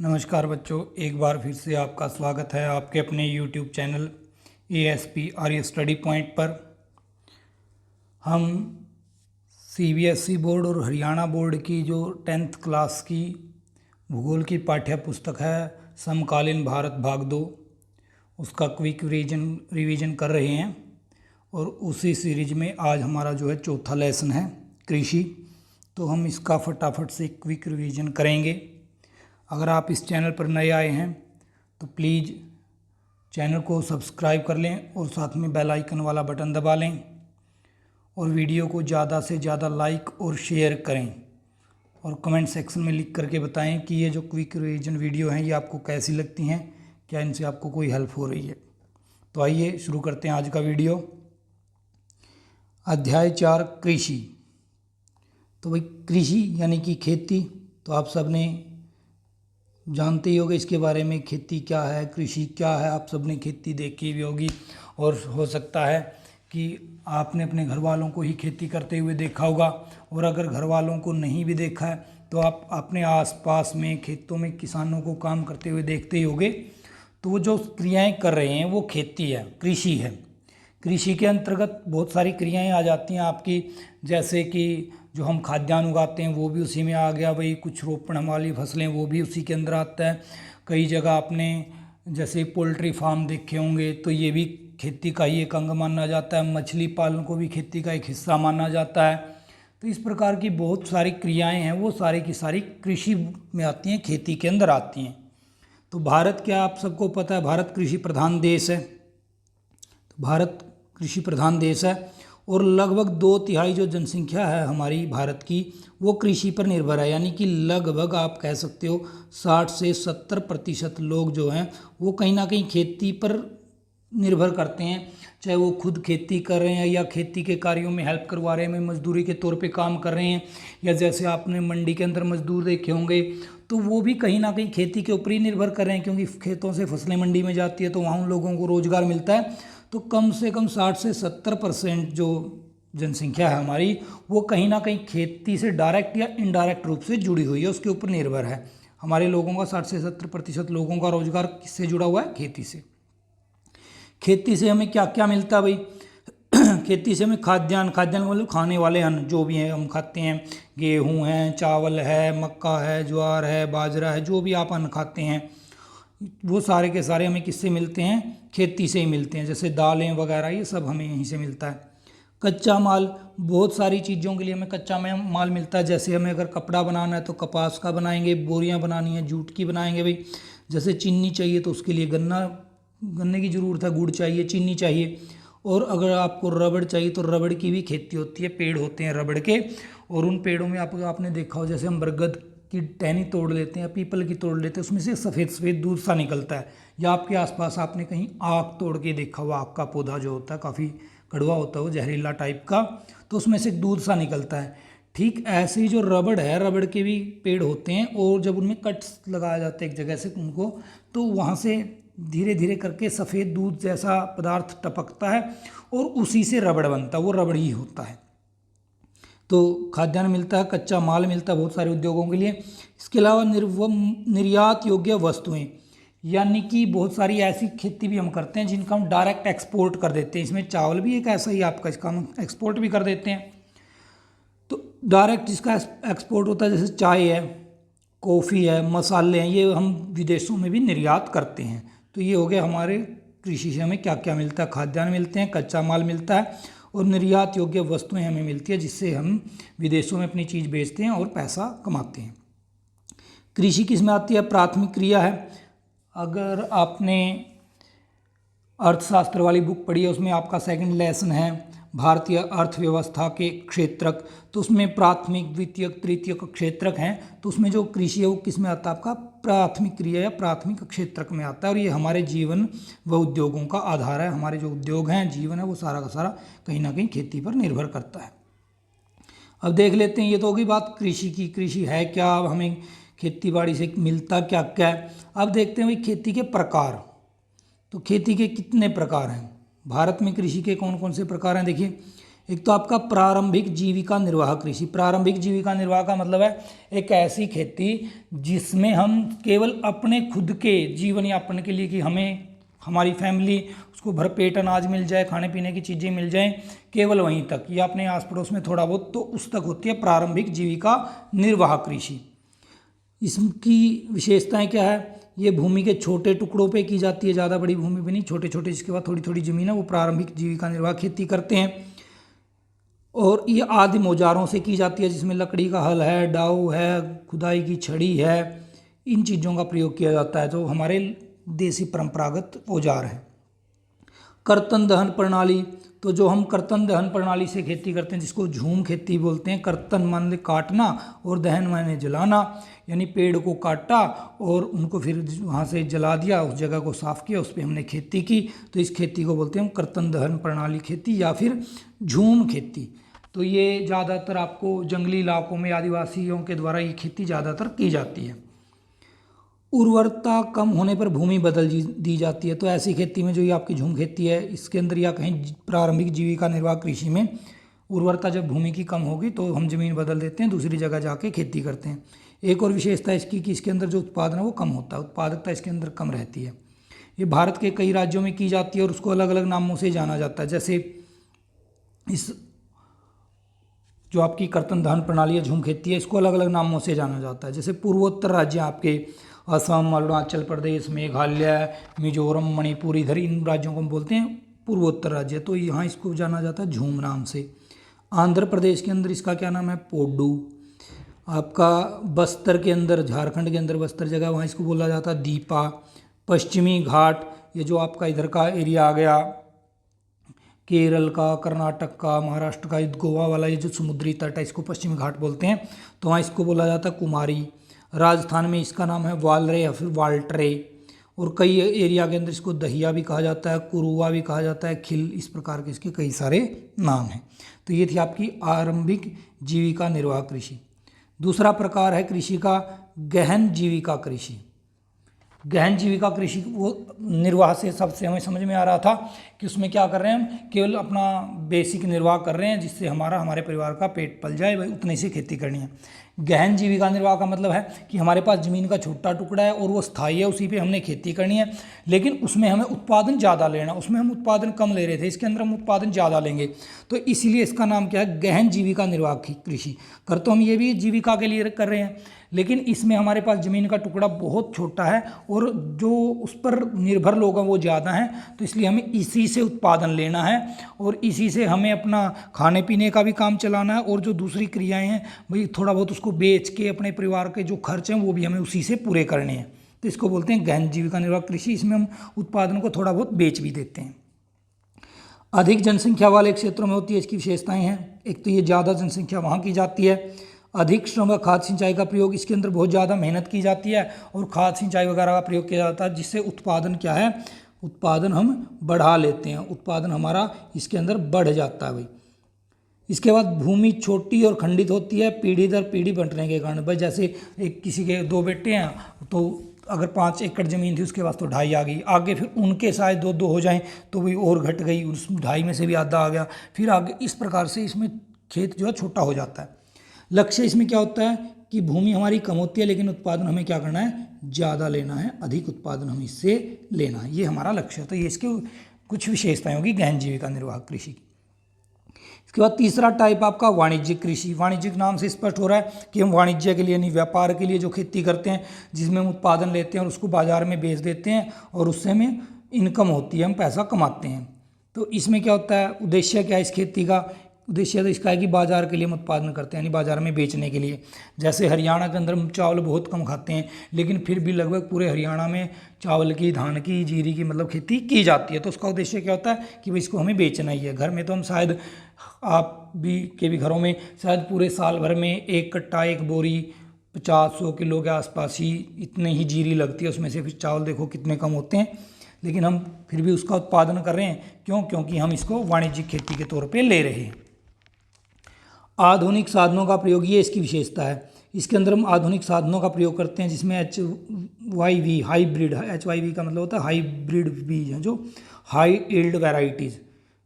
नमस्कार बच्चों, एक बार फिर से आपका स्वागत है आपके अपने YouTube चैनल ASP आर्य स्टडी पॉइंट पर। हम CBSE बोर्ड और हरियाणा बोर्ड की जो 10th क्लास की भूगोल की पाठ्य पुस्तक है समकालीन भारत भाग 2, उसका क्विक रिवीजन कर रहे हैं। और उसी सीरीज में आज हमारा जो है चौथा लेसन है कृषि, तो हम इसका फटाफट से क्विक रिवीजन करेंगे। अगर आप इस चैनल पर नए आए हैं तो प्लीज़ चैनल को सब्सक्राइब कर लें और साथ में बेल आइकन वाला बटन दबा लें और वीडियो को ज़्यादा से ज़्यादा लाइक और शेयर करें और कमेंट सेक्शन में लिख करके बताएं कि ये जो क्विक रिवीजन वीडियो हैं ये आपको कैसी लगती हैं, क्या इनसे आपको कोई हेल्प हो रही है। तो आइए शुरू करते हैं आज का वीडियो। अध्याय 4 कृषि। तो भाई कृषि यानी कि खेती, तो आप सब ने जानते ही होंगे इसके बारे में, खेती क्या है, कृषि क्या है। आप सब ने खेती देखी भी होगी और हो सकता है कि आपने अपने घर वालों को ही खेती करते हुए देखा होगा, और अगर घर वालों को नहीं भी देखा है तो आप अपने आसपास में खेतों में किसानों को काम करते हुए देखते ही होंगे। तो वो जो क्रियाएं कर रहे हैं वो खेती है, कृषि है। कृषि के अंतर्गत बहुत सारी क्रियाएं आ जाती हैं आपकी, जैसे कि जो हम खाद्यान्न उगाते हैं वो भी उसी में आ गया भाई, कुछ रोपण वाली फसलें वो भी उसी के अंदर आता है। कई जगह आपने जैसे पोल्ट्री फार्म देखे होंगे तो ये भी खेती का ही एक अंग माना जाता है। मछली पालन को भी खेती का एक हिस्सा माना जाता है। तो इस प्रकार की बहुत सारी क्रियाएं हैं, वो सारी की सारी कृषि में आती हैं, खेती के अंदर आती हैं। तो भारत, क्या आप सबको पता है भारत कृषि प्रधान देश है। तो भारत कृषि प्रधान देश है और लगभग 2/3 जो जनसंख्या है हमारी भारत की वो कृषि पर निर्भर है। यानी कि लगभग आप कह सकते हो 60 से 70% लोग जो हैं वो कहीं ना कहीं खेती पर निर्भर करते हैं। चाहे वो खुद खेती कर रहे हैं या खेती के कार्यों में हेल्प करवा रहे हैं, मजदूरी के तौर पे काम कर रहे हैं, या जैसे आपने मंडी के अंदर मजदूर देखे होंगे तो वो भी कहीं ना कहीं खेती के ऊपर ही निर्भर कर रहे हैं, क्योंकि खेतों से फसलें मंडी में जाती है तो वहाँ उन लोगों को रोजगार मिलता है। तो कम से कम 60 से 70% जो जनसंख्या है हमारी वो कहीं ना कहीं खेती से डायरेक्ट या इनडायरेक्ट रूप से जुड़ी हुई है, उसके ऊपर निर्भर है। हमारे लोगों का 60 से 70% लोगों का रोजगार किससे जुड़ा हुआ है? खेती से। खेती से हमें क्या क्या मिलता है भाई? खेती से हमें खाद्यान्न मतलब खाने वाले अन्न जो भी हैं हम खाते हैं, गेहूँ है, चावल है, मक्का है, ज्वार है, बाजरा है, जो भी आप अन्न खाते हैं वो सारे के सारे हमें किससे मिलते हैं? खेती से ही मिलते हैं। जैसे दालें वगैरह ये सब हमें यहीं से मिलता है। कच्चा माल, बहुत सारी चीज़ों के लिए हमें कच्चा माल मिलता है। जैसे हमें अगर कपड़ा बनाना है तो कपास का बनाएंगे, बोरियां बनानी है जूट की बनाएंगे भाई। जैसे चीनी चाहिए तो उसके लिए गन्ने की ज़रूरत है, गुड़ चाहिए, चीनी चाहिए। और अगर आपको रबड़ चाहिए तो रबड़ की भी खेती होती है, पेड़ होते हैं रबड़ के, और उन पेड़ों में आपने देखा हो जैसे हम बरगद की टहनी तोड़ लेते हैं, पीपल की तोड़ लेते हैं, उसमें से सफ़ेद सफ़ेद दूध सा निकलता है। या आपके आसपास आपने कहीं आक तोड़ के देखा हुआ, आक का पौधा जो होता है काफ़ी कड़वा होता है, वो जहरीला टाइप का, तो उसमें से दूध सा निकलता है। ठीक ऐसे ही जो रबड़ है, रबड़ के भी पेड़ होते हैं, और जब उनमें कट्स लगाया जाता है एक जगह से उनको, तो वहाँ से धीरे धीरे करके सफ़ेद दूध जैसा पदार्थ टपकता है और उसी से रबड़ बनता है, वो रबड़ ही होता है। तो खाद्यान्न मिलता है, कच्चा माल मिलता है बहुत सारे उद्योगों के लिए। इसके अलावा निर्यात योग्य वस्तुएं, यानी कि बहुत सारी ऐसी खेती भी हम करते हैं जिनका हम डायरेक्ट एक्सपोर्ट कर देते हैं। इसमें चावल भी एक ऐसा ही आपका, इसका हम एक्सपोर्ट भी कर देते हैं। तो डायरेक्ट जिसका एक्सपोर्ट होता है, जैसे चाय है, कॉफ़ी है, मसाले हैं, ये हम विदेशों में भी निर्यात करते हैं। तो ये हो गया हमारे कृषि से हमें क्या क्या मिलता है? खाद्यान्न मिलते हैं, कच्चा माल मिलता है और निर्यात योग्य वस्तुएं हमें मिलती है, जिससे हम विदेशों में अपनी चीज़ बेचते हैं और पैसा कमाते हैं। कृषि किस में आती है? प्राथमिक क्रिया है। अगर आपने अर्थशास्त्र वाली बुक पढ़ी है, उसमें आपका सेकंड लेसन है भारतीय अर्थव्यवस्था के क्षेत्रक, तो उसमें प्राथमिक, द्वितीयक, तृतीयक क्षेत्रक हैं। तो उसमें जो कृषि है वो किस में आता है? आपका प्राथमिक क्रिया या प्राथमिक क्षेत्रक में आता है। और ये हमारे जीवन व उद्योगों का आधार है। हमारे जो उद्योग हैं, जीवन है, वो सारा का सारा कहीं ना कहीं खेती पर निर्भर करता है। अब देख लेते हैं, ये तो होगी बात कृषि की। कृषि है क्या, हमें खेती बाड़ी से मिलता क्या क्या है। अब देखते हैं भाई खेती के प्रकार। तो खेती के कितने प्रकार हैं भारत में? कृषि के कौन कौन से प्रकार हैं? देखिए, एक तो आपका प्रारंभिक जीविका निर्वाह कृषि। प्रारंभिक जीविका निर्वाह का मतलब है एक ऐसी खेती जिसमें हम केवल अपने खुद के जीवन यापन के लिए, कि हमें हमारी फैमिली उसको भरपेट अनाज मिल जाए, खाने पीने की चीज़ें मिल जाएं, केवल वहीं तक, या अपने आस पड़ोस में थोड़ा बहुत, तो उस तक होती है प्रारंभिक जीविका निर्वाह कृषि। इसकी विशेषताएं क्या है? ये भूमि के छोटे टुकड़ों पे की जाती है, ज़्यादा बड़ी भूमि पे नहीं, छोटे छोटे, जिसके बाद थोड़ी थोड़ी ज़मीन है, वो प्रारंभिक जीविका निर्वाह खेती करते हैं। और ये आदि औजारों से की जाती है, जिसमें लकड़ी का हल है, डाऊ है, खुदाई की छड़ी है, इन चीज़ों का प्रयोग किया जाता है, जो हमारे देसी परंपरागत औजार है। कर्तन दहन प्रणाली, तो जो हम कर्तन दहन प्रणाली से खेती करते हैं, जिसको झूम खेती बोलते हैं। कर्तन माने काटना और दहन माने जलाना, यानी पेड़ को काटा और उनको फिर वहाँ से जला दिया, उस जगह को साफ किया, उस पर हमने खेती की, तो इस खेती को बोलते हैं हम कर्तन दहन प्रणाली खेती या फिर झूम खेती। तो ये ज़्यादातर आपको जंगली इलाकों में आदिवासियों के द्वारा ये खेती ज़्यादातर की जाती है। उर्वरता कम होने पर भूमि बदल दी जाती है, तो ऐसी खेती में जो ये आपकी झूम खेती है, इसके अंदर या कहीं प्रारंभिक जीविका निर्वाह कृषि में उर्वरता जब भूमि की कम होगी तो हम ज़मीन बदल देते हैं, दूसरी जगह जाके खेती करते हैं। एक और विशेषता इसकी कि इसके अंदर जो उत्पादन है वो कम होता है, उत्पादकता इसके अंदर कम रहती है। ये भारत के कई राज्यों में की जाती है और उसको अलग अलग नामों से जाना जाता है। जैसे इस जो आपकी कर्तन दहन प्रणाली है, झूम खेती है, इसको अलग अलग नामों से जाना जाता है। जैसे पूर्वोत्तर राज्य आपके असम, अरुणाचल प्रदेश, मेघालय, मिजोरम, मणिपुर, इधर इन राज्यों को हम बोलते हैं पूर्वोत्तर राज्य, तो यहाँ इसको जाना जाता है झूम नाम से। आंध्र प्रदेश के अंदर इसका क्या नाम है? पोड्डू। आपका बस्तर के अंदर, झारखंड के अंदर बस्तर जगह, वहाँ इसको बोला जाता है दीपा। पश्चिमी घाट, ये जो आपका इधर का एरिया आ गया, केरल का, कर्नाटक का, महाराष्ट्र का, गोवा वाला ये जो समुद्री तट है, इसको पश्चिमी घाट बोलते हैं, तो वहाँ इसको बोला जाता है कुमारी। राजस्थान में इसका नाम है वालरे या फिर वाल्टरे। और कई एरिया के अंदर इसको दहिया भी कहा जाता है, कुरुआ भी कहा जाता है, खिल, इस प्रकार के इसके कई सारे नाम हैं। तो ये थी आपकी आरंभिक जीविका निर्वाह कृषि। दूसरा प्रकार है कृषि का गहन जीविका कृषि। गहन जीविका कृषि वो निर्वाह से सबसे हमें समझ में आ रहा था कि उसमें क्या कर रहे हैं हम, केवल अपना बेसिक निर्वाह कर रहे हैं, जिससे हमारे परिवार का पेट पल जाए, भाई उतनी सी खेती करनी है। गहन जीविका निर्वाह का मतलब है कि हमारे पास ज़मीन का छोटा टुकड़ा है और वो स्थायी है, उसी पे हमने खेती करनी है, लेकिन उसमें हमें उत्पादन ज़्यादा लेना, उसमें हम उत्पादन कम ले रहे थे, इसके अंदर हम उत्पादन ज़्यादा लेंगे, तो इसीलिए इसका नाम क्या है? गहन जीविका निर्वाह कृषि। कर तो हम ये भी जीविका के लिए कर रहे हैं, लेकिन इसमें हमारे पास ज़मीन का टुकड़ा बहुत छोटा है और जो उस पर निर्भर लोग हैं वो ज़्यादा हैं, तो इसलिए हमें इसी से उत्पादन लेना है और इसी से हमें अपना खाने पीने का भी काम चलाना है, और जो दूसरी क्रियाएं हैं भाई थोड़ा बहुत उसको बेच के अपने परिवार के जो खर्च हैं वो भी हमें उसी से पूरे करने हैं, तो इसको बोलते हैं गहन जीविका निर्वाह कृषि। इसमें हम उत्पादन को थोड़ा बहुत बेच भी देते हैं। अधिक जनसंख्या वाले क्षेत्रों में होती है, इसकी विशेषताएं हैं। एक तो ये ज़्यादा जनसंख्या वहाँ की जाती है। अधिक श्रम व खाद सिंचाई का प्रयोग, इसके अंदर बहुत ज़्यादा मेहनत की जाती है और खाद सिंचाई वगैरह का प्रयोग किया जाता है, जिससे उत्पादन क्या है, उत्पादन हम बढ़ा लेते हैं, उत्पादन हमारा इसके अंदर बढ़ जाता है भाई। इसके बाद भूमि छोटी और खंडित होती है पीढ़ी दर पीढ़ी बंटने के कारण। भाई जैसे एक किसी के 2 बेटे हैं, तो अगर 5 एकड़ ज़मीन थी उसके पास तो 2.5 आ गई, आगे फिर उनके शायद 2-2 हो जाएं तो भी और घट गई, उस 2.5 में से भी आधा आ गया, फिर आगे इस प्रकार से इसमें खेत जो है छोटा हो जाता है। लक्ष्य इसमें क्या होता है कि भूमि हमारी कम होती है, लेकिन उत्पादन हमें क्या करना है? ज़्यादा लेना है, अधिक उत्पादन हमें इससे लेना है, ये हमारा लक्ष्य है। तो ये इसकी कुछ विशेषताएं होगी गहन जीविका निर्वाह कृषि की। इसके बाद तीसरा टाइप आपका वाणिज्यिक कृषि। वाणिज्यिक नाम से स्पष्ट हो रहा है कि हम वाणिज्य के लिए नहीं, व्यापार के लिए जो खेती करते हैं, जिसमें हम उत्पादन लेते हैं और उसको बाजार में बेच देते हैं और उससे हमें इनकम होती है, हम पैसा कमाते हैं। तो इसमें क्या होता है, उद्देश्य क्या है इस खेती का? उद्देश्य तो इसका है कि बाजार के लिए हम उत्पादन करते हैं, यानी बाजार में बेचने के लिए। जैसे हरियाणा के अंदर हम चावल बहुत कम खाते हैं, लेकिन फिर भी लगभग पूरे हरियाणा में चावल की, धान की, जीरी की मतलब खेती की जाती है। तो उसका उद्देश्य क्या होता है कि भाई इसको हमें बेचना ही है। घर में तो हम शायद आप भी घरों में शायद पूरे साल भर में 1 कट्टा 1 बोरी 50-100 किलो के आसपास ही इतने ही जीरी लगती है, उसमें से फिर चावल देखो कितने कम होते हैं, लेकिन हम फिर भी उसका उत्पादन कर रहे हैं। क्यों? क्योंकि हम इसको वाणिज्यिक खेती के तौर पे ले रहे हैं। आधुनिक साधनों का प्रयोग, ये इसकी विशेषता है। इसके अंदर हम आधुनिक साधनों का प्रयोग करते हैं, जिसमें HYV हाइब्रिड, HYV का मतलब होता है हाइब्रिड बीज हैं, जो हाई यील्ड वैराइटीज़,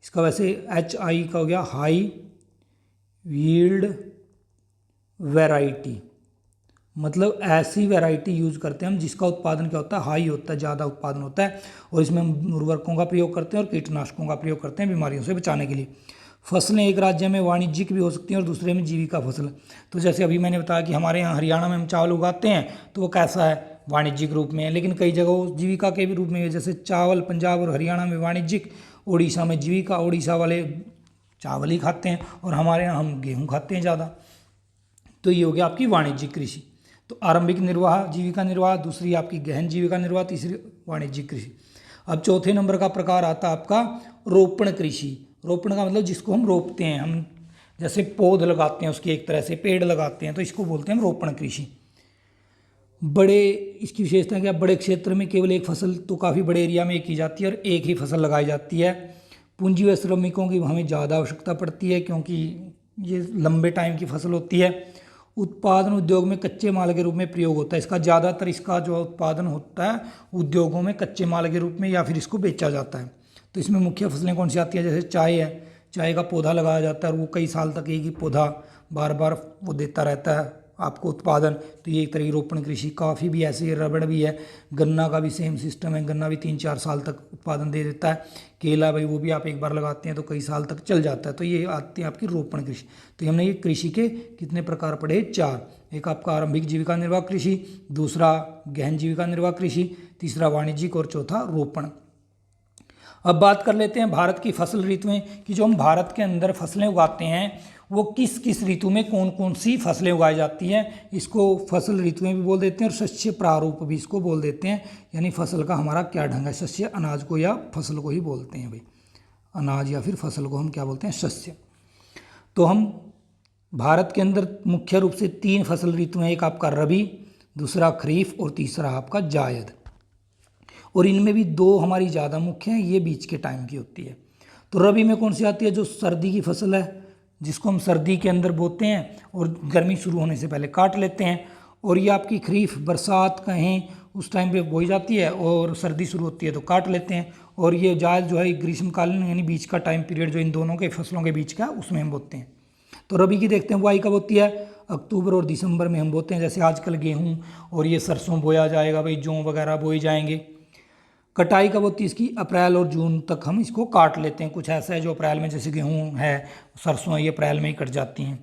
इसका वैसे HI का हो गया हाई यील्ड वैरायटी, मतलब ऐसी वैरायटी यूज़ करते हैं हम जिसका उत्पादन क्या होता है, हाई होता है, ज़्यादा उत्पादन होता है, और इसमें हम उर्वरकों का प्रयोग करते हैं और कीटनाशकों का प्रयोग करते हैं बीमारियों से बचाने के लिए। फसलें एक राज्य में वाणिज्यिक भी हो सकती हैं और दूसरे में जीविका फसल। तो जैसे अभी मैंने बताया कि हमारे यहाँ हरियाणा में हम चावल उगाते हैं तो वो कैसा है, वाणिज्यिक रूप में है, लेकिन कई जगह जीविका के भी रूप में है। जैसे चावल पंजाब और हरियाणा में वाणिज्यिक, उड़ीसा में जीविका, उड़ीसा वाले चावल ही खाते हैं और हमारे यहाँ हम गेहूँ खाते हैं ज़्यादा। तो ये हो गया आपकी वाणिज्यिक कृषि। तो आरंभिक निर्वाह जीविका निर्वाह, दूसरी आपकी गहन जीविका निर्वाह, तीसरी वाणिज्यिक कृषि। अब चौथे नंबर का प्रकार आता है आपका रोपण कृषि। रोपण का मतलब जिसको हम रोपते हैं, हम जैसे पौध लगाते हैं, उसकी एक तरह से पेड़ लगाते हैं, तो इसको बोलते हैं हम रोपण कृषि। बड़े इसकी विशेषता क्या, बड़े क्षेत्र में केवल एक फसल तो काफ़ी बड़े एरिया में की जाती है और एक ही फसल लगाई जाती है। पूंजी व श्रमिकों की हमें ज़्यादा आवश्यकता पड़ती है क्योंकि ये लंबे टाइम की फसल होती है। उत्पादन उद्योग में कच्चे माल के रूप में प्रयोग होता है इसका, ज़्यादातर इसका जो उत्पादन होता है उद्योगों में कच्चे माल के रूप में या फिर इसको बेचा जाता है। तो इसमें मुख्य फसलें कौन सी आती है, जैसे चाय है, चाय का पौधा लगाया जाता है और वो कई साल तक एक ही पौधा बार बार वो देता रहता है आपको उत्पादन। तो ये एक तरह की रोपण कृषि। काफ़ी भी ऐसे, रबड़ भी है, गन्ना का भी सेम सिस्टम है, गन्ना भी 3-4 साल तक उत्पादन दे देता है। केला भाई वो भी आप एक बार लगाते हैं तो कई साल तक चल जाता है। तो ये आती है आपकी रोपण कृषि। तो हमने ये कृषि के कितने प्रकार पढ़े, 4। एक आपका आरंभिक जीविका निर्वाह कृषि, दूसरा गहन जीविका निर्वाह कृषि, तीसरा वाणिज्यिक और चौथा रोपण। अब बात कर लेते हैं भारत की फसल ऋतुएं कि जो हम भारत के अंदर फसलें उगाते हैं वो किस किस ऋतु में कौन कौन सी फसलें उगाई जाती हैं। इसको फसल ऋतुएं भी बोल देते हैं और शस्य प्रारूप भी इसको बोल देते हैं, यानी फसल का हमारा क्या ढंग है। शस्य अनाज को या फसल को ही बोलते हैं भाई, अनाज या फिर फसल को हम क्या बोलते हैं, शस्य। तो हम भारत के अंदर मुख्य रूप से 3 फसल ऋतुएं, एक आपका रबी, दूसरा खरीफ और तीसरा आपका जायद। और इनमें भी 2 हमारी ज़्यादा मुख्य हैं, ये बीच के टाइम की होती है। तो रबी में कौन सी आती है, जो सर्दी की फसल है जिसको हम सर्दी के अंदर बोते हैं और गर्मी शुरू होने से पहले काट लेते हैं। और ये आपकी खरीफ, बरसात कहें उस टाइम पे बोई जाती है और सर्दी शुरू होती है तो काट लेते हैं। और ये जायद जो है ग्रीष्मकालीन, यानी बीच का टाइम पीरियड जो इन दोनों के फसलों के बीच का, उसमें हम बोते हैं। तो रबी की देखते हैं बुआई कब होती है, अक्टूबर और दिसंबर में हम बोते हैं। जैसे आजकल गेहूँ और ये सरसों बोया जाएगा भाई, जौ वगैरह बोए जाएंगे। कटाई कब होती है इसकी, अप्रैल और जून तक हम इसको काट लेते हैं। कुछ ऐसा है जो अप्रैल में, जैसे गेहूँ है, सरसों है, ये अप्रैल में ही कट जाती हैं।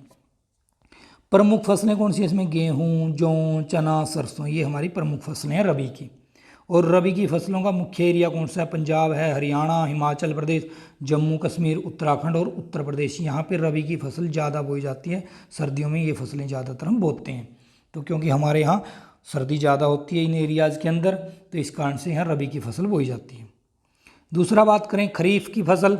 प्रमुख फसलें कौन सी है इसमें, गेहूँ, जौ, चना, सरसों, ये हमारी प्रमुख फसलें हैं रबी की। और रबी की फसलों का मुख्य एरिया कौन सा है, पंजाब है, हरियाणा, हिमाचल प्रदेश, जम्मू कश्मीर, उत्तराखंड और उत्तर प्रदेश। यहाँ पर रबी की फसल ज़्यादा बोई जाती है, सर्दियों में ये फसलें ज़्यादातर हम बोते हैं। तो क्योंकि हमारे यहाँ सर्दी ज़्यादा होती है इन एरियाज़ के अंदर, तो इस कारण से यहाँ रबी की फसल बोई जाती है। दूसरा बात करें खरीफ की फसल,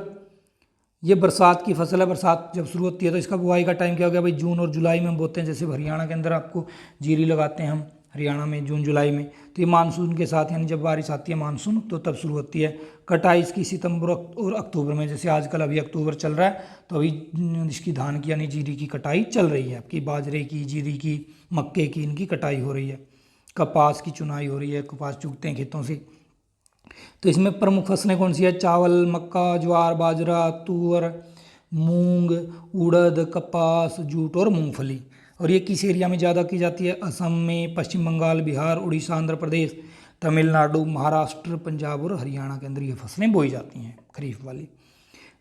ये बरसात की फसल है। बरसात जब शुरू होती है तो इसका बुआई का टाइम क्या हो गया भाई, जून और जुलाई में हम बोते हैं। जैसे हरियाणा के अंदर आपको जीरी लगाते हैं हम हरियाणा में जून जुलाई में। तो ये मानसून के साथ, यानी जब बारिश आती है मानसून, तो तब शुरू होती है। कटाई इसकी सितंबर और अक्टूबर में, जैसे आजकल अभी अक्टूबर चल रहा है तो अभी इसकी धान की यानी जीरी की कटाई चल रही है। आपकी बाजरे की, जीरी की, मक्के की, इनकी कटाई हो रही है। कपास की चुनाई हो रही है, कपास चुगते हैं खेतों से। तो इसमें प्रमुख फसलें कौन सी है, चावल, मक्का, ज्वार, बाजरा, तुअर, मूंग, उड़द, कपास, जूट और मूंगफली। और ये किस एरिया में ज़्यादा की जाती है, असम में, पश्चिम बंगाल, बिहार, उड़ीसा, आंध्र प्रदेश, तमिलनाडु, महाराष्ट्र, पंजाब और हरियाणा के अंदर ये फसलें बोई जाती हैं खरीफ वाली।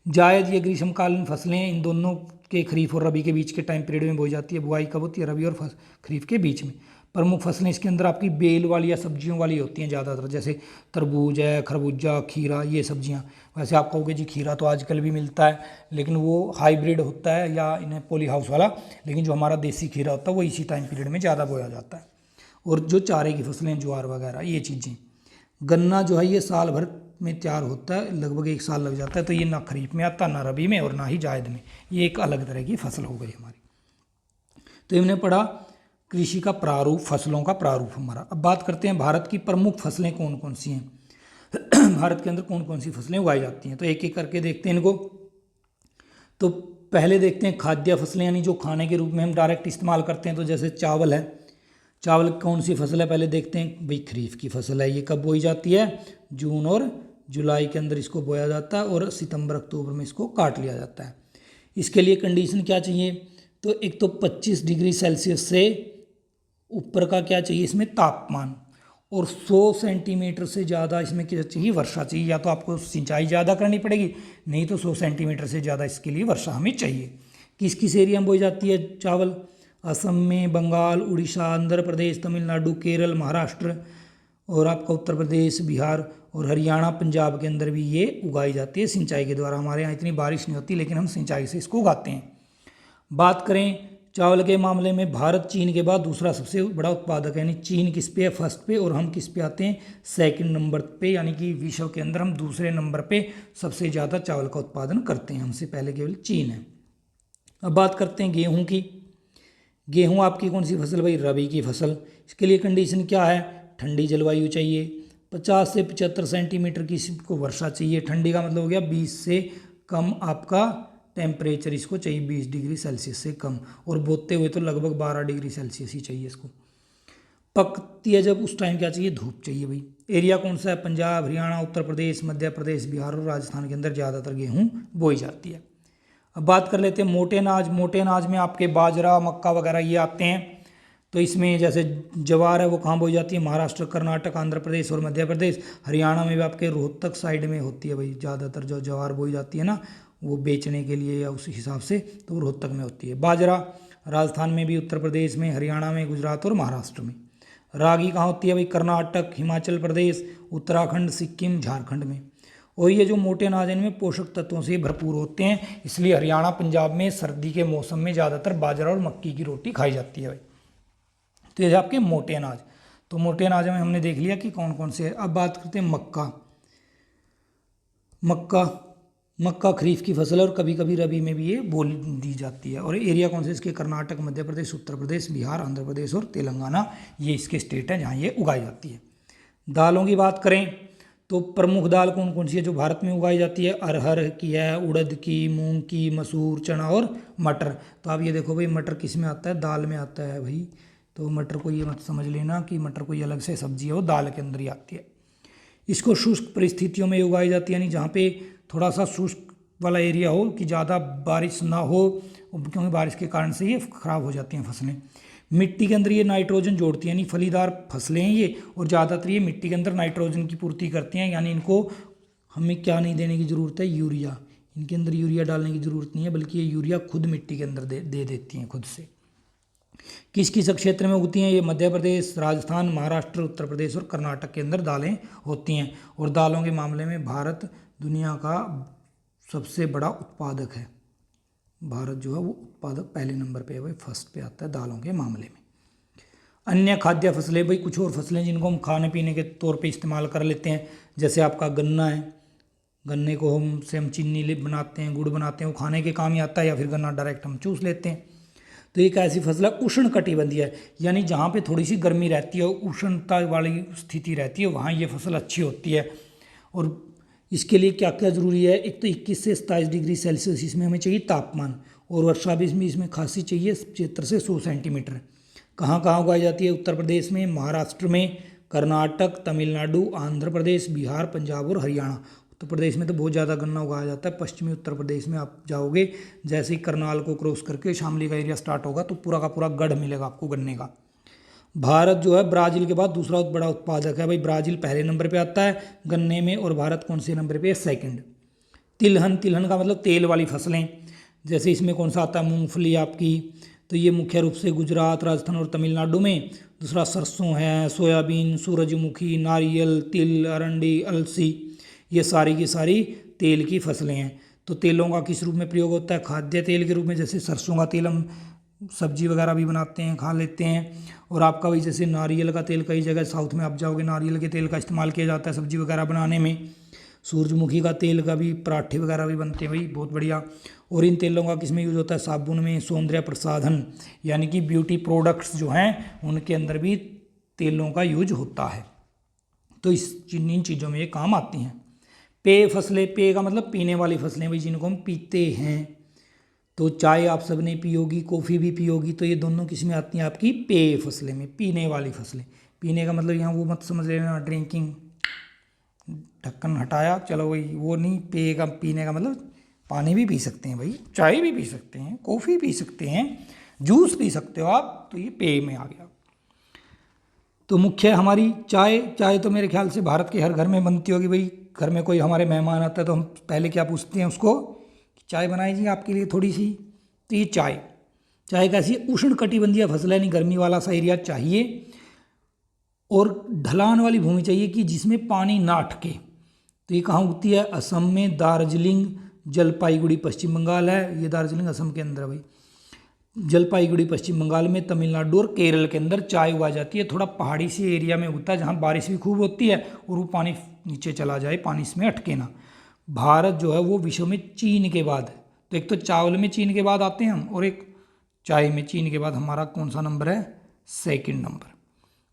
जायद, ये ग्रीष्मकालीन फसलें इन दोनों के खरीफ और रबी के बीच के टाइम पीरियड में बोई जाती है। बुआई कब होती है, रबी और खरीफ के बीच में। प्रमुख फसलें इसके अंदर आपकी बेल वाली या सब्जियों वाली होती हैं ज़्यादातर, जैसे तरबूज है, खरबूजा, खीरा, ये सब्जियां। वैसे आप कहोगे जी खीरा तो आजकल भी मिलता है, लेकिन वो हाइब्रिड होता है या इन्हें पॉली हाउस वाला, लेकिन जो हमारा देसी खीरा होता है वो इसी टाइम पीरियड में ज़्यादा बोया जाता है। और जो चारे की फसलें, ज्वार वगैरह, ये चीज़ें। गन्ना जो है ये साल भर में तैयार होता है, लगभग 1 साल लग जाता है। तो ये ना खरीफ में आता, ना रबी में और ना ही जायद में। ये एक अलग तरह की फसल हो गई हमारी। तो हमने पढ़ा कृषि का प्रारूप, फसलों का प्रारूप हमारा। अब बात करते हैं भारत की प्रमुख फसलें कौन कौन सी हैं। भारत के अंदर कौन कौन सी फसलें उगाई जाती हैं, तो एक एक करके देखते हैं इनको। तो पहले देखते हैं खाद्य फसलें, यानी जो खाने के रूप में हम डायरेक्ट इस्तेमाल करते हैं। तो जैसे चावल है, चावल कौन सी फसल है पहले देखते हैं भाई, खरीफ की फसल है। ये कब बोई जाती है, जून और जुलाई के अंदर इसको बोया जाता है और सितंबर अक्टूबर में इसको काट लिया जाता है। इसके लिए कंडीशन क्या चाहिए, तो एक तो 25 डिग्री सेल्सियस से ऊपर का क्या चाहिए इसमें तापमान, और 100 सेंटीमीटर से ज़्यादा इसमें क्या चाहिए, वर्षा चाहिए। या तो आपको सिंचाई ज़्यादा करनी पड़ेगी, नहीं तो 100 सेंटीमीटर से ज़्यादा इसके लिए वर्षा हमें चाहिए। किस किस एरिया में बोई जाती है चावल, असम में, बंगाल, उड़ीसा, आंध्र प्रदेश, तमिलनाडु, केरल, महाराष्ट्र और आपका उत्तर प्रदेश, बिहार और हरियाणा, पंजाब के अंदर भी ये उगाई जाती है सिंचाई के द्वारा। हमारे यहाँ इतनी बारिश नहीं होती, लेकिन हम सिंचाई से इसको उगाते हैं। बात करें चावल के मामले में, भारत चीन के बाद दूसरा सबसे बड़ा उत्पादक है, यानी चीन किस पे है, फर्स्ट पे, और हम किस पे आते हैं, सेकंड नंबर पे, यानी कि विश्व के अंदर हम दूसरे नंबर पे सबसे ज़्यादा चावल का उत्पादन करते हैं, हमसे पहले केवल चीन है। अब बात करते हैं गेहूं की। गेहूं आपकी कौन सी फसल भाई, रबी की फसल। इसके लिए कंडीशन क्या है, ठंडी जलवायु चाहिए, 50 से 75 सेंटीमीटर की इसको वर्षा चाहिए। ठंडी का मतलब हो गया 20 से कम आपका टेम्परेचर इसको चाहिए, 20 डिग्री सेल्सियस से कम, और बोते हुए तो लगभग 12 डिग्री सेल्सियस ही चाहिए इसको। पकती है जब, उस टाइम क्या चाहिए, धूप चाहिए भाई। एरिया कौन सा है, पंजाब, हरियाणा, उत्तर प्रदेश, मध्य प्रदेश, बिहार और राजस्थान के अंदर ज़्यादातर गेहूँ बोई जाती है। अब बात कर लेते हैं मोटे अनाज। मोटे अनाज में आपके बाजरा, मक्का वगैरह ये आते हैं। तो इसमें जैसे ज्वार है वो कहाँ बोई जाती है, महाराष्ट्र, कर्नाटक, आंध्र प्रदेश और मध्य प्रदेश। हरियाणा में भी आपके रोहतक साइड में होती है भाई ज़्यादातर, जो ज्वार बोई जाती है ना वो बेचने के लिए या उस हिसाब से, तो वो रोहतक में होती है। बाजरा राजस्थान में भी, उत्तर प्रदेश में, हरियाणा में, गुजरात और महाराष्ट्र में। रागी कहाँ होती है भाई, कर्नाटक, हिमाचल प्रदेश, उत्तराखंड, सिक्किम, झारखंड में। और ये जो मोटे अनाज हैं इनमें पोषक तत्वों से भरपूर होते हैं, इसलिए हरियाणा, पंजाब में सर्दी के मौसम में ज़्यादातर बाजरा और मक्की की रोटी खाई जाती है भाई। तो ये आपके मोटे अनाज। तो मोटे अनाज में हमने देख लिया कि कौन कौन से है। अब बात करते हैं मक्का। मक्का खरीफ की फसल है और कभी कभी रबी में भी ये बोल दी जाती है। और एरिया कौन से इसके, कर्नाटक, मध्य प्रदेश, उत्तर प्रदेश, बिहार, आंध्र प्रदेश और तेलंगाना, ये इसके स्टेट हैं जहाँ ये उगाई जाती है। दालों की बात करें तो प्रमुख दाल कौन कौन सी है जो भारत में उगाई जाती है, अरहर की है, उड़द की, मूंग की, मसूर, चना और मटर। तो आप ये देखो भाई मटर किस में आता है, दाल में आता है भाई। तो मटर को ये मत समझ लेना कि मटर कोई अलग से सब्जी है, वो दाल के अंदर ही आती है। इसको शुष्क परिस्थितियों में उगाई जाती है, यानी जहाँ पे थोड़ा सा शुष्क वाला एरिया हो कि ज़्यादा बारिश ना हो, क्योंकि बारिश के कारण से ये खराब हो जाती हैं फसलें। मिट्टी के अंदर ये नाइट्रोजन जोड़ती हैं, यानी फलीदार फसलें हैं ये, और ज़्यादातर ये मिट्टी के अंदर नाइट्रोजन की पूर्ति करती हैं। यानी इनको हमें क्या नहीं देने की ज़रूरत है, यूरिया। इनके अंदर यूरिया डालने की ज़रूरत नहीं है, बल्कि ये यूरिया खुद मिट्टी के अंदर दे देती हैं खुद से। किस किस क्षेत्र में उगती हैं ये, मध्य प्रदेश, राजस्थान, महाराष्ट्र, उत्तर प्रदेश और कर्नाटक के अंदर दालें होती हैं। और दालों के मामले में भारत दुनिया का सबसे बड़ा उत्पादक है। भारत जो है वो उत्पादक पहले नंबर पे है भाई, फर्स्ट पे आता है दालों के मामले में। अन्य खाद्य फसलें भाई, कुछ और फसलें जिनको हम खाने पीने के तौर पे इस्तेमाल कर लेते हैं, जैसे आपका गन्ना है। गन्ने को हम चीनी बनाते हैं, गुड़ बनाते हैं, वो खाने के काम ही आता है, या फिर गन्ना डायरेक्ट हम चूस लेते हैं। तो एक ऐसी फसल है उष्ण कटिबंधीय है, यानी जहाँ पे थोड़ी सी गर्मी रहती है, उष्णता वाली स्थिति रहती है, वहाँ ये फसल अच्छी होती है। और इसके लिए क्या क्या ज़रूरी है, एक तो 21 से 27 डिग्री सेल्सियस इसमें हमें चाहिए तापमान, और वर्षा भी इसमें खासी चाहिए 70 से 100 सेंटीमीटर। कहाँ कहाँ उगाई जाती है, उत्तर प्रदेश में, महाराष्ट्र में, कर्नाटक, तमिलनाडु, आंध्र प्रदेश, बिहार, पंजाब और हरियाणा। उत्तर प्रदेश में तो बहुत ज़्यादा गन्ना उगाया जाता है। पश्चिमी उत्तर प्रदेश में आप जाओगे, जैसे ही करनाल को क्रॉस करके शामली का एरिया स्टार्ट होगा, तो पूरा का पूरा गढ़ मिलेगा आपको गन्ने का। भारत जो है ब्राज़ील के बाद दूसरा बड़ा उत्पादक है भाई। ब्राज़ील पहले नंबर पे आता है गन्ने में, और भारत कौन से नंबर पे है, सेकंड। तिलहन, तिलहन का मतलब तेल वाली फसलें, जैसे इसमें कौन सा आता है, मूंगफली आपकी। तो ये मुख्य रूप से गुजरात, राजस्थान और तमिलनाडु में। दूसरा सरसों है, सोयाबीन, सूरजमुखी, नारियल, तिल, अरंडी, अलसी, ये सारी की सारी तेल की फसलें हैं। तो तेलों का किस रूप में प्रयोग होता है, खाद्य तेल के रूप में। जैसे सरसों का तेल हम सब्जी वगैरह भी बनाते हैं, खा लेते हैं। और आपका भी जैसे नारियल का तेल, कई जगह साउथ में आप जाओगे नारियल के तेल का इस्तेमाल किया जाता है सब्जी वगैरह बनाने में। सूरजमुखी का तेल का भी पराठे वगैरह भी बनते हैं भाई, बहुत बढ़िया। और इन तेलों का किस में यूज़ होता है, साबुन में, सौंदर्य प्रसाधन यानी कि ब्यूटी प्रोडक्ट्स जो हैं उनके अंदर भी तेलों का यूज होता है। तो इन चीज़ों में ये काम आती हैं। पेय फसलें, पेय का मतलब पीने वाली फसलें भाई, जिनको हम पीते हैं। तो चाय आप सब ने पी होगी, कॉफ़ी भी पी होगी, तो ये दोनों किस में आती हैं, आपकी पेय फसलें में, पीने वाली फसलें। पीने का मतलब यहाँ वो मत समझ लेना ड्रिंकिंग, ढक्कन हटाया, चलो भाई वो नहीं पिएगा, पीने का मतलब पानी भी पी सकते हैं भाई, चाय भी पी सकते हैं, कॉफ़ी पी सकते हैं, जूस पी सकते हो आप, तो ये पेय में आ गया। तो मुख्य हमारी चाय। चाय तो मेरे ख्याल से भारत के हर घर में बनती होगी भाई। घर में कोई हमारे मेहमान आता है तो हम पहले क्या पूछते हैं उसको, चाय बनाई जी आपके लिए थोड़ी सी। तो ये चाय, चाय कैसी, उष्ण कटिबंधीय फसल है, यानी गर्मी वाला सा एरिया चाहिए और ढलान वाली भूमि चाहिए कि जिसमें पानी ना अटके। तो ये कहाँ उगती है, असम में, दार्जिलिंग, जलपाईगुड़ी पश्चिम बंगाल है, ये दार्जिलिंग असम के अंदर है भाई, जलपाईगुड़ी पश्चिम बंगाल में, तमिलनाडु और केरल के अंदर चाय उगाई जाती है। थोड़ा पहाड़ी सी एरिया में होता है जहाँ बारिश भी खूब होती है और वो पानी नीचे चला जाए, पानी इसमें अटके ना। भारत जो है वो विश्व में चीन के बाद, तो एक तो चावल में चीन के बाद आते हैं हम, और एक चाय में चीन के बाद हमारा कौन सा नंबर है, सेकंड नंबर।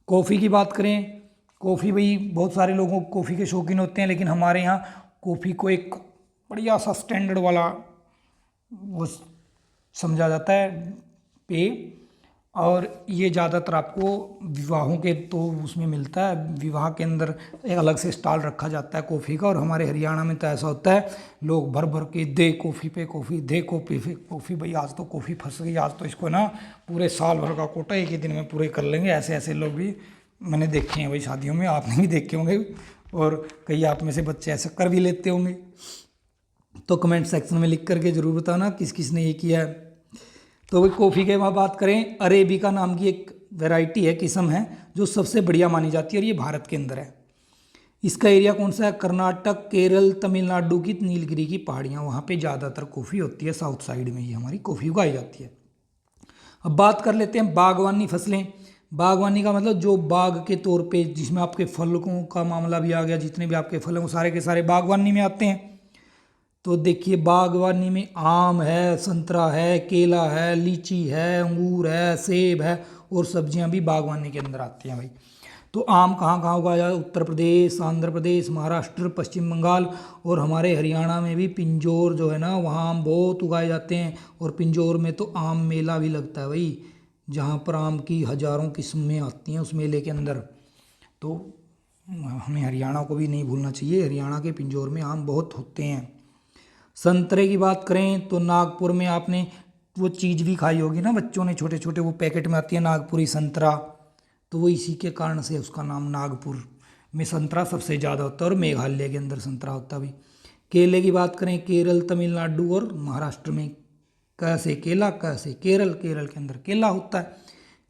कॉफ़ी की बात करें, कॉफ़ी भाई बहुत सारे लोगों को कॉफ़ी के शौकीन होते हैं, लेकिन हमारे यहाँ कॉफ़ी को एक बढ़िया सा स्टैंडर्ड वाला वो समझा जाता है पे, और ये ज़्यादातर आपको विवाहों के तो उसमें मिलता है, विवाह के अंदर एक अलग से स्टॉल रखा जाता है कॉफ़ी का। और हमारे हरियाणा में तो ऐसा होता है, लोग भर भर के दे कॉफ़ी पे कॉफ़ी, दे कॉफ़ी पे कॉफ़ी, भाई आज तो कॉफ़ी फंस गई, आज तो इसको ना पूरे साल भर का कोटा एक ही दिन में पूरे कर लेंगे। ऐसे ऐसे लोग भी मैंने देखे हैं भाई शादियों में, आपने भी देखे होंगे और कई आप में से बच्चे ऐसा कर भी लेते होंगे। तो कमेंट सेक्शन में लिख करके ज़रूर बताना किस किस ने ये किया है। तो भाई कॉफ़ी के वहाँ बात करें, अरेबिका नाम की एक वैरायटी है, किस्म है, जो सबसे बढ़िया मानी जाती है और ये भारत के अंदर है। इसका एरिया कौन सा है, कर्नाटक, केरल, तमिलनाडु की नीलगिरी की पहाड़ियाँ, वहाँ पे ज़्यादातर कॉफ़ी होती है, साउथ साइड में ही हमारी कॉफ़ी उगाई जाती है। अब बात कर लेते हैं बागवानी फसलें। बागवानी का मतलब जो बाग के तौर पे, जिसमें आपके फलों का मामला भी आ गया, जितने भी आपके फल हैं वो सारे के सारे बागवानी में आते हैं। तो देखिए बागवानी में आम है, संतरा है, केला है, लीची है, अंगूर है, सेब है, और सब्जियां भी बागवानी के अंदर आती हैं भाई। तो आम कहाँ कहाँ उगाया जाए, उत्तर प्रदेश, आंध्र प्रदेश, महाराष्ट्र, पश्चिम बंगाल, और हमारे हरियाणा में भी पिंजौर जो है ना, वहाँ आम बहुत उगाए जाते हैं। और पिंजौर में तो आम मेला भी लगता है भाई, जहाँ पर आम की हज़ारों किस्में आती हैं उस मेले के अंदर। तो हमें हरियाणा को भी नहीं भूलना चाहिए, हरियाणा के पिंजौर में आम बहुत होते हैं। संतरे की बात करें तो नागपुर में आपने वो चीज़ भी खाई होगी ना, बच्चों ने छोटे छोटे वो पैकेट में आती है नागपुरी संतरा, तो वो इसी के कारण से उसका नाम नागपुर में संतरा सबसे ज़्यादा होता है, और मेघालय के अंदर संतरा होता है भाई। केले की बात करें, केरल, तमिलनाडु और महाराष्ट्र में कैसे केला, कैसे केरल, केरल के अंदर केला होता है।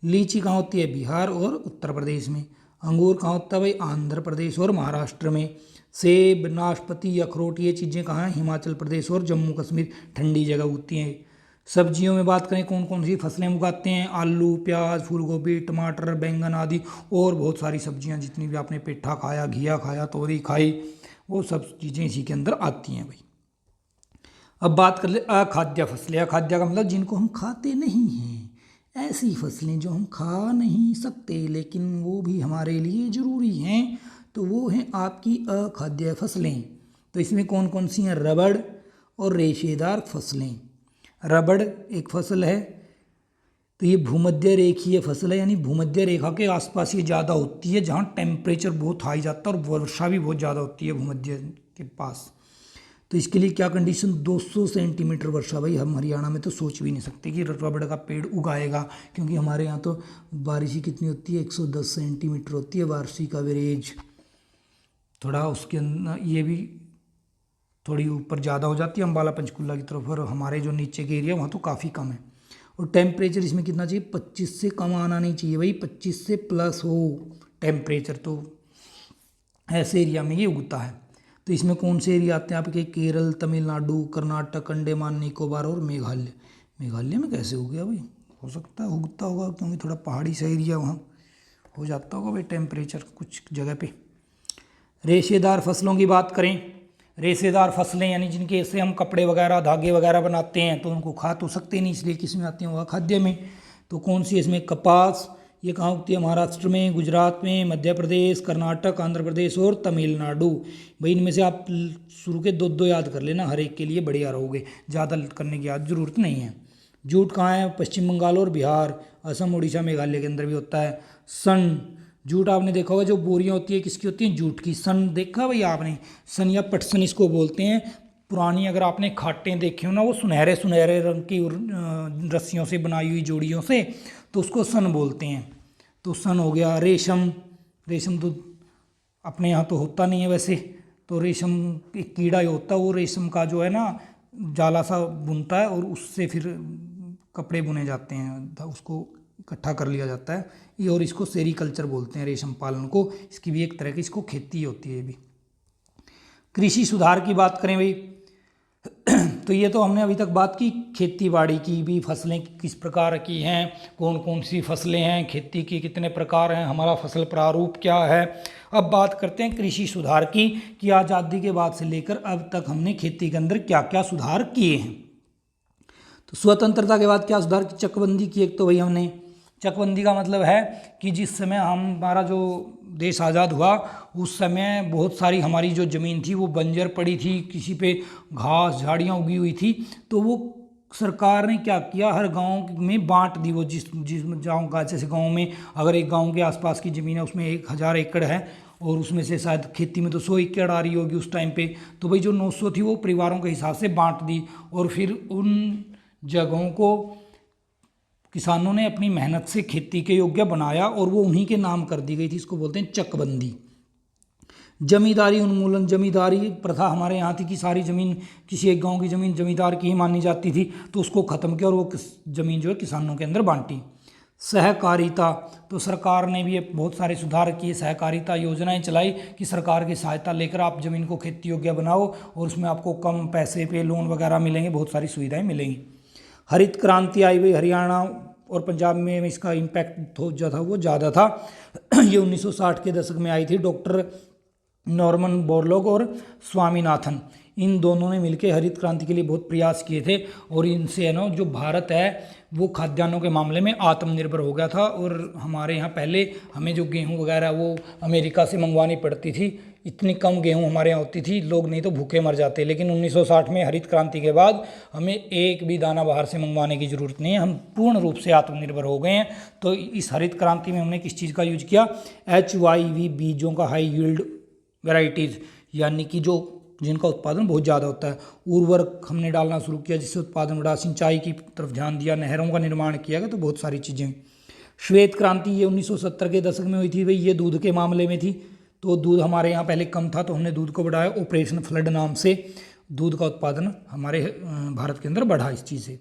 लीची कहाँ होती है, बिहार और उत्तर प्रदेश में। अंगूर कहाँ होता है भाई, आंध्र प्रदेश और महाराष्ट्र में। सेब, नाशपाती, अखरोट, ये चीज़ें कहाँ हैं, हिमाचल प्रदेश और जम्मू कश्मीर, ठंडी जगह उगती हैं। सब्जियों में बात करें कौन कौन सी फसलें उगाते हैं, आलू, प्याज, फूलगोभी, टमाटर, बैंगन आदि, और बहुत सारी सब्जियां, जितनी भी आपने पेठा खाया, घिया खाया, तोरी खाई, वो सब चीज़ें इसी के अंदर आती हैं भाई। अब बात कर ले अखाद्य फसलें। अखाद्य का मतलब जिनको हम खाते नहीं हैं, ऐसी फसलें जो हम खा नहीं सकते लेकिन वो भी हमारे लिए ज़रूरी हैं, तो वो हैं आपकी अखाद्य फसलें। तो इसमें कौन कौन सी हैं, रबड़ और रेशेदार फसलें। रबड़ एक फसल है, तो ये भूमध्य रेखीय फसल है, यानी भूमध्य रेखा के आसपास ये ज़्यादा होती है, जहाँ टेम्परेचर बहुत हाई जाता है और वर्षा भी बहुत ज़्यादा होती है भूमध्य के पास। तो इसके लिए क्या कंडीशन, 200 सेंटीमीटर वर्षा। भाई हम हरियाणा में तो सोच भी नहीं सकते कि रबड़ का पेड़ उगाएगा, क्योंकि हमारे यहाँ तो बारिश ही कितनी होती है, 110 सेंटीमीटर होती है वार्षिक एवरेज। थोड़ा उसके अंदर ये भी थोड़ी ऊपर ज़्यादा हो जाती है अम्बाला पंचकुला की तरफ, और हमारे जो नीचे के एरिया वहाँ तो काफ़ी कम है। और टेम्परेचर इसमें कितना चाहिए, 25 से कम आना नहीं चाहिए भाई, 25 से प्लस हो टेम्परेचर, तो ऐसे एरिया में ये उगता है। तो इसमें कौन से एरिया आते हैं आपके, केरल, तमिलनाडु, कर्नाटक, अंडमान निकोबार और मेघालय। मेघालय में कैसे हो गया भाई, हो सकता है उगता होगा, क्योंकि थोड़ा पहाड़ी सा एरिया वहाँ हो जाता होगा भाई टेम्परेचर कुछ जगह पे। रेशेदार फसलों की बात करें, रेशेदार फसलें यानी जिनके से हम कपड़े वगैरह, धागे वगैरह बनाते हैं, तो उनको खा तो सकते नहीं, इसलिए किस में आती हैं, वह खाद्य में। तो कौन सी, इसमें कपास, ये कहाँ उगती है, महाराष्ट्र में, गुजरात में, मध्य प्रदेश, कर्नाटक, आंध्र प्रदेश और तमिलनाडु। भाई इनमें से आप शुरू के दो दो याद कर लेना, हर एक के लिए बढ़िया रहोगे, ज़्यादा करने की याद जरूरत नहीं है। जूट कहाँ है, पश्चिम बंगाल और बिहार, असम, उड़ीसा, मेघालय के अंदर भी होता है। सन जूट आपने देखा होगा, जो बोरियां होती है किसकी होती हैं, जूट की। सन देखा भाई आपने, सन या पटसन इसको बोलते हैं। पुरानी अगर आपने खाटें देखी हो ना, वो सुनहरे सुनहरे रंग की रस्सियों से बनाई हुई जोड़ियों से, तो उसको सन बोलते हैं। तो सन हो गया। रेशम, रेशम तो अपने यहाँ तो होता नहीं है वैसे, तो रेशम एक कीड़ा ही होता है, वो रेशम का जो है ना जाला सा बुनता है और उससे फिर कपड़े बुने जाते हैं, उसको इकट्ठा कर लिया जाता है ये। और इसको सेरीकल्चर बोलते हैं रेशम पालन को। इसकी भी एक तरह की इसको खेती होती है भी। कृषि सुधार की बात करें भाई, तो ये तो हमने अभी तक बात की खेती बाड़ी की भी, फसलें किस प्रकार की हैं, कौन कौन सी फसलें हैं, खेती के कितने प्रकार हैं, हमारा फसल प्रारूप क्या है। अब बात करते हैं कृषि सुधार की, कि आज़ादी के बाद से लेकर अब तक हमने खेती के अंदर क्या क्या सुधार किए हैं। तो स्वतंत्रता के बाद क्या सुधार की, चकबंदी की एक तो भाई हमने। चकबंदी का मतलब है कि जिस समय हमारा जो देश आज़ाद हुआ उस समय बहुत सारी हमारी जो ज़मीन थी वो बंजर पड़ी थी, किसी पे घास झाड़ियाँ उगी हुई थी, तो वो सरकार ने क्या किया, हर गांव में बांट दी। वो जिस जिस गाँव का, जैसे गांव में अगर एक गांव के आसपास की ज़मीन है उसमें 1000 एकड़ है और उसमें से शायद खेती में तो 100 एकड़ आ रही होगी उस टाइम पे, तो भाई जो 900 थी वो परिवारों के हिसाब से बांट दी। और फिर उन जगहों को किसानों ने अपनी मेहनत से खेती के योग्य बनाया और वो उन्हीं के नाम कर दी गई थी। इसको बोलते हैं चकबंदी। जमींदारी उन्मूलन, जमींदारी प्रथा हमारे यहाँ थी कि सारी ज़मीन, किसी एक गांव की ज़मीन जमींदार की ही मानी जाती थी, तो उसको ख़त्म किया और वो ज़मीन जो है किसानों के अंदर बांटी। सहकारिता, तो सरकार ने भी बहुत सारे सुधार किए, सहकारिता योजनाएं चलाई कि सरकार की सहायता लेकर आप ज़मीन को खेती योग्य बनाओ और उसमें आपको कम पैसे पे लोन वगैरह मिलेंगे, बहुत सारी सुविधाएँ मिलेंगी। हरित क्रांति आई हुई, हरियाणा और पंजाब में इसका इम्पैक्ट जो था वो ज़्यादा था। ये 1960 के दशक में आई थी। डॉक्टर नॉर्मन बोरलॉग और स्वामीनाथन, इन दोनों ने मिलकर हरित क्रांति के लिए बहुत प्रयास किए थे और इनसे है ना जो भारत है वो खाद्यान्नों के मामले में आत्मनिर्भर हो गया था। और हमारे यहाँ पहले हमें जो गेहूँ वगैरह वो अमेरिका से मंगवानी पड़ती थी, इतनी कम गेहूँ हमारे यहाँ होती थी, लोग नहीं तो भूखे मर जाते। लेकिन 1960 में हरित क्रांति के बाद हमें एक भी दाना बाहर से मंगवाने की ज़रूरत नहीं है, हम पूर्ण रूप से आत्मनिर्भर हो गए हैं। तो इस हरित क्रांति में हमने किस चीज़ का यूज किया, HYV बीजों का, हाई यील्ड वैरायटीज़, यानी कि जो जिनका उत्पादन बहुत ज़्यादा होता है। उर्वरक हमने डालना शुरू किया जिससे उत्पादन बढ़ा, सिंचाई की तरफ ध्यान दिया, नहरों का निर्माण किया गया, तो बहुत सारी चीज़ें। श्वेत क्रांति ये 1970 के दशक में हुई थी भाई, ये दूध के मामले में थी। तो दूध हमारे यहाँ पहले कम था तो हमने दूध को बढ़ाया, ऑपरेशन फ्लड नाम से दूध का उत्पादन हमारे भारत के अंदर बढ़ा इस चीज़ से।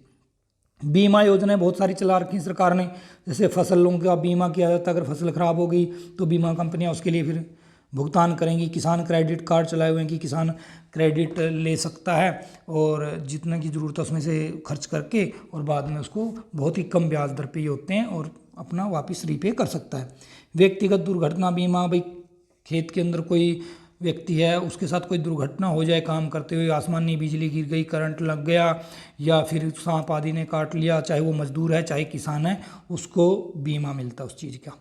बीमा योजनाएं बहुत सारी चला रखी सरकार ने, जैसे फसलों का बीमा किया जाता है, अगर फसल खराब हो गई तो बीमा कंपनियां उसके लिए फिर भुगतान करेंगी। किसान क्रेडिट कार्ड चलाए हुए हैं कि किसान क्रेडिट ले सकता है और जितना की ज़रूरत है उसमें से खर्च करके और बाद में उसको बहुत ही कम ब्याज दर पे ही होते हैं और अपना वापस रीपे कर सकता है। व्यक्तिगत दुर्घटना बीमा, भाई खेत के अंदर कोई व्यक्ति है उसके साथ कोई दुर्घटना हो जाए काम करते हुए, आसमानी बिजली गिर गई, करंट लग गया या फिर सांप आदि ने काट लिया, चाहे वो मजदूर है चाहे किसान है, उसको बीमा मिलता है उस चीज़ का।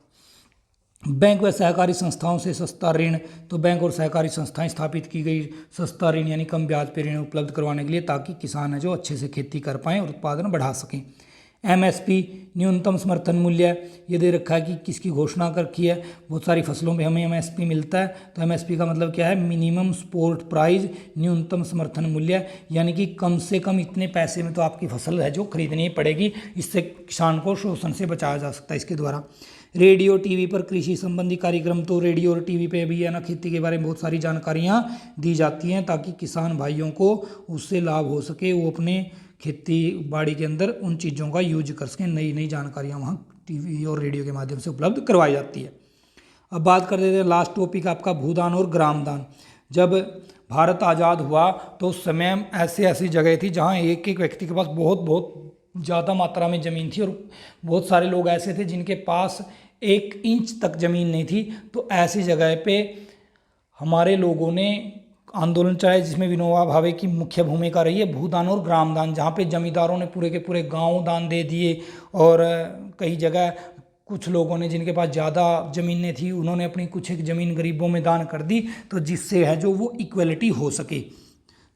बैंक व सहकारी संस्थाओं से सस्ता ऋण, तो बैंक और सहकारी संस्थाएं स्थापित की गई सस्ता ऋण यानी कम ब्याज पर ऋण उपलब्ध करवाने के लिए, ताकि किसान है जो अच्छे से खेती कर पाएँ और उत्पादन बढ़ा सकें। MSP न्यूनतम समर्थन मूल्य ये दे रखा है कि किसकी घोषणा कर रखी है, बहुत सारी फसलों में हमें MSP मिलता है। तो MSP का मतलब क्या है, मिनिमम सपोर्ट प्राइस, न्यूनतम समर्थन मूल्य, यानी कि कम से कम इतने पैसे में तो आपकी फसल है जो खरीदनी पड़ेगी। इससे किसान को शोषण से बचाया जा सकता है इसके द्वारा। रेडियो टीवी पर कृषि संबंधी कार्यक्रम, तो रेडियो और टीवी पे भी है ना खेती के बारे में बहुत सारी जानकारियाँ दी जाती हैं ताकि किसान भाइयों को उससे लाभ हो सके, वो अपने खेती बाड़ी के अंदर उन चीज़ों का यूज कर सकें। नई नई जानकारियाँ वहाँ टीवी और रेडियो के माध्यम से उपलब्ध करवाई जाती है। अब बात कर देते हैं लास्ट टॉपिक आपका, भूदान और ग्रामदान। जब भारत आज़ाद हुआ तो उस समय ऐसी ऐसी जगह थी जहाँ एक एक व्यक्ति के पास बहुत बहुत ज़्यादा मात्रा में ज़मीन थी और बहुत सारे लोग ऐसे थे जिनके पास 1 इंच तक ज़मीन नहीं थी। तो ऐसी जगह पे हमारे लोगों ने आंदोलन चलाया जिसमें विनोबा भावे की मुख्य भूमिका रही है, भूदान और ग्रामदान, जहाँ पे जमींदारों ने पूरे के पूरे गांव दान दे दिए और कई जगह कुछ लोगों ने जिनके पास ज़्यादा ज़मीनें थी उन्होंने अपनी कुछ एक ज़मीन गरीबों में दान कर दी, तो जिससे है जो वो इक्वलिटी हो सके।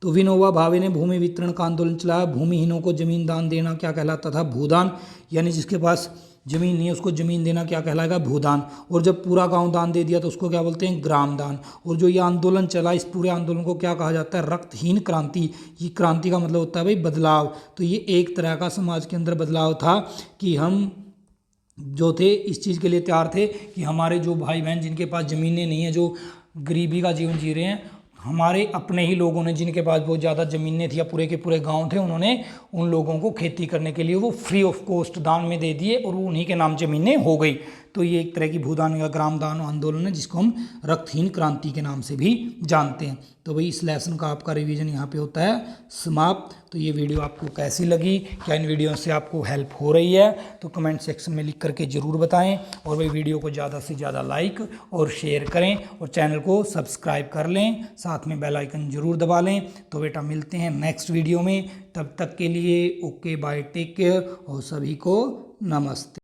तो विनोबा भावे ने भूमि वितरण का आंदोलन चलाया। भूमिहीनों को जमीन दान देना क्या कहलाता था, भूदान, यानी जिसके पास ज़मीन नहीं है उसको ज़मीन देना क्या कहलाएगा, भूदान। और जब पूरा गांव दान दे दिया तो उसको क्या बोलते हैं, ग्राम दान। और जो ये आंदोलन चला, इस पूरे आंदोलन को क्या कहा जाता है, रक्तहीन क्रांति। ये क्रांति का मतलब होता है भाई बदलाव। तो ये एक तरह का समाज के अंदर बदलाव था कि हम जो थे इस चीज़ के लिए तैयार थे कि हमारे जो भाई बहन जिनके पास ज़मीनें नहीं है, जो गरीबी का जीवन जी रहे हैं, हमारे अपने ही लोगों ने जिनके पास बहुत ज़्यादा ज़मीनें थी या पूरे के पूरे गांव थे, उन्होंने उन लोगों को खेती करने के लिए वो फ्री ऑफ कॉस्ट दान में दे दिए और वो उन्हीं के नाम ज़मीनें हो गई। तो ये एक तरह की भूदान या ग्राम दान आंदोलन है जिसको हम रक्तहीन क्रांति के नाम से भी जानते हैं। तो भाई इस लेसन का आपका रिवीजन यहाँ पे होता है समाप्त। तो ये वीडियो आपको कैसी लगी, क्या इन वीडियो से आपको हेल्प हो रही है, तो कमेंट सेक्शन में लिख करके ज़रूर बताएं। और भाई वीडियो को ज़्यादा से ज़्यादा लाइक और शेयर करें और चैनल को सब्सक्राइब कर लें, साथ में बेल आइकन ज़रूर दबा लें। तो बेटा मिलते हैं नेक्स्ट वीडियो में, तब तक के लिए ओके बाय, टेक केयर और सभी को नमस्ते।